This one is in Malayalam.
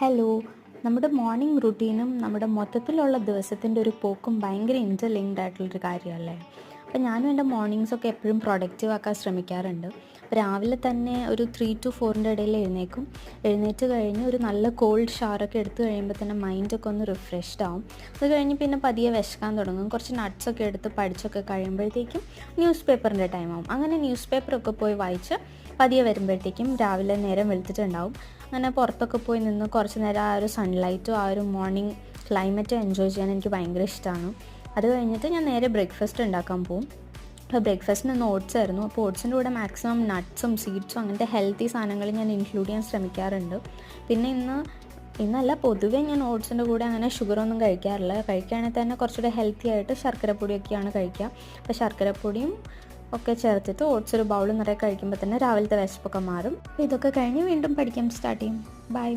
ഹലോ. നമ്മുടെ മോർണിംഗ് റുട്ടീനും നമ്മുടെ മൊത്തത്തിലുള്ള ദിവസത്തിൻ്റെ ഒരു പോക്കും ഭയങ്കര ഇൻ്റർലിങ്ക്ഡ് ആയിട്ടുള്ളൊരു കാര്യമല്ലേ. അപ്പോൾ ഞാനും എൻ്റെ മോർണിംഗ്സൊക്കെ എപ്പോഴും പ്രൊഡക്റ്റീവ് ആക്കാൻ ശ്രമിക്കാറുണ്ട്. അപ്പോൾ രാവിലെ തന്നെ ഒരു 3 to 4 ഇടയിൽ എഴുന്നേറ്റ് കഴിഞ്ഞ് ഒരു നല്ല കോൾഡ് ഷവറൊക്കെ എടുത്തു കഴിയുമ്പോൾ തന്നെ മൈൻഡൊക്കെ ഒന്ന് റിഫ്രഷ്ഡ് ആവും. അത് കഴിഞ്ഞ് പിന്നെ പതിയെ വിശക്കാൻ തുടങ്ങും. കുറച്ച് നട്ട്സൊക്കെ എടുത്ത് പഠിച്ചൊക്കെ കഴിയുമ്പോഴത്തേക്കും ന്യൂസ് പേപ്പറിൻ്റെ ടൈമാവും. അങ്ങനെ ന്യൂസ് പേപ്പറൊക്കെ പോയി വായിച്ച് പതിയെ വരുമ്പോഴത്തേക്കും രാവിലെ നേരം വെളുത്തിട്ടുണ്ടാവും. അങ്ങനെ പുറത്തൊക്കെ പോയി നിന്ന് കുറച്ച് നേരം ആ ഒരു സൺലൈറ്റും ആ ഒരു മോർണിംഗ് ക്ലൈമറ്റും എൻജോയ് ചെയ്യാൻ എനിക്ക് ഭയങ്കര ഇഷ്ടമാണ്. അത് കഴിഞ്ഞിട്ട് ഞാൻ നേരെ ബ്രേക്ക്ഫാസ്റ്റ് ഉണ്ടാക്കാൻ പോകും. അപ്പോൾ ബ്രേക്ക്ഫാസ്റ്റിന് ഇന്ന് ഓട്സ് ആയിരുന്നു. അപ്പോൾ ഓട്സിൻ്റെ കൂടെ മാക്സിമം നട്ട്സും സീഡ്സും അങ്ങനത്തെ ഹെൽത്തി സാധനങ്ങൾ ഞാൻ ഇൻക്ലൂഡ് ചെയ്യാൻ ശ്രമിക്കാറുണ്ട്. പിന്നെ ഇന്നല്ല, പൊതുവേ ഞാൻ ഓട്സിൻ്റെ കൂടെ അങ്ങനെ ഷുഗറൊന്നും കഴിക്കാറില്ല. കഴിക്കുകയാണെങ്കിൽ തന്നെ കുറച്ചുകൂടെ ഹെൽത്തി ആയിട്ട് ശർക്കരപ്പൊടിയൊക്കെയാണ് കഴിക്കുക. അപ്പോൾ ശർക്കരപ്പൊടിയും ഒക്കെ ചേർത്തിട്ട് ഓട്സ് ഒരു ബൗൾ നിറയെ കഴിക്കുമ്പോൾ തന്നെ രാവിലത്തെ വിശപ്പൊക്കെ മാറും. അപ്പോൾ ഇതൊക്കെ കഴിഞ്ഞ് വീണ്ടും പഠിക്കാൻ സ്റ്റാർട്ട് ചെയ്യും. ബൈ.